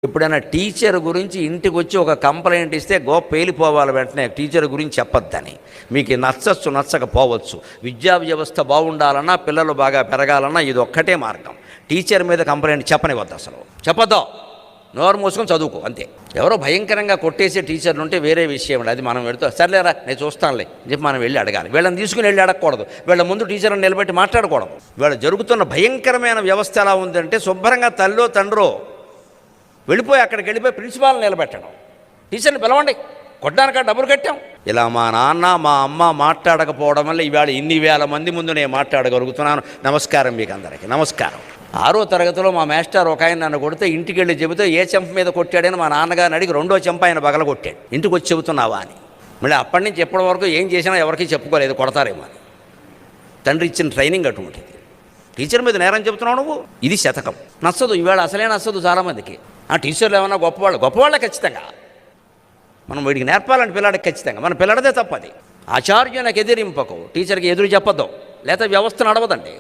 ఎప్పుడైనా టీచర్ గురించి ఇంటికి వచ్చి ఒక కంప్లైంట్ ఇస్తే పేలిపోవాలి వెంటనే టీచర్ గురించి చెప్పొద్దని. మీకు నచ్చచ్చు నచ్చకపోవచ్చు, విద్యా వ్యవస్థ బాగుండాలన్నా పిల్లలు బాగా పెరగాలన్నా ఇది ఒక్కటే మార్గం. టీచర్ మీద కంప్లైంట్ చెప్పనివద్దు, అసలు చెప్పొద్దు, నోరు మూసుకొని చదువుకో అంతే. ఎవరో భయంకరంగా కొట్టేసే టీచర్లు ఉంటే వేరే విషయం, అది మనం వెళుతూ సర్లేరా నేను చూస్తానులే అని చెప్పి మనం వెళ్ళి అడగాలి. వీళ్ళని తీసుకుని వెళ్ళి అడగకూడదు, వీళ్ళ ముందు టీచర్ని నిలబెట్టి మాట్లాడకూడదు. వీళ్ళ జరుగుతున్న భయంకరమైన వ్యవస్థ ఎలా ఉందంటే శుభ్రంగా తల్లో తండ్రో వెళ్ళిపోయి అక్కడికి వెళ్ళిపోయి ప్రిన్సిపాల్ని నిలబెట్టడం, టీచర్ని పిలవండి, కొట్టడానికి డబ్బులు కట్టాం. ఇలా మా నాన్న మా అమ్మ మాట్లాడకపోవడం వల్ల ఇవాళ ఇన్ని వేల మంది ముందు నేను మాట్లాడగలుగుతున్నాను. నమస్కారం మీకు అందరికీ, నమస్కారం. 6వ తరగతిలో మా మాస్టర్ ఒక ఆయన నన్ను కొడితే ఇంటికి వెళ్ళి చెబితే ఏ చెంప మీద కొట్టాడని మా నాన్నగారిని అడిగి 2వ చెంప ఆయన బగల కొట్టాడు. ఇంటికి వచ్చి చెబుతున్నావా అని. మళ్ళీ అప్పటి నుంచి ఎప్పటి వరకు ఏం చేసినా ఎవరికి చెప్పుకోలేదు, కొడతారేమో అని. తండ్రి ఇచ్చిన ట్రైనింగ్ అటువంటిది. టీచర్ మీద నేరం చెబుతున్నావు నువ్వు, ఇది శతకం. నచ్చదు, ఇవాళ అసలే నచ్చదు చాలామందికి. ఆ టీచర్లు ఏమన్నా గొప్పవాళ్ళే ఖచ్చితంగా. మనం వీడికి నేర్పాలంటే పిల్లాడికి ఖచ్చితంగా, మన పిల్లడదే తప్పది. ఆచార్యునికి ఎదిరింపకు, టీచర్కి ఎదురు చెప్పొద్దు, లేకపోతే వ్యవస్థ నడవదండి.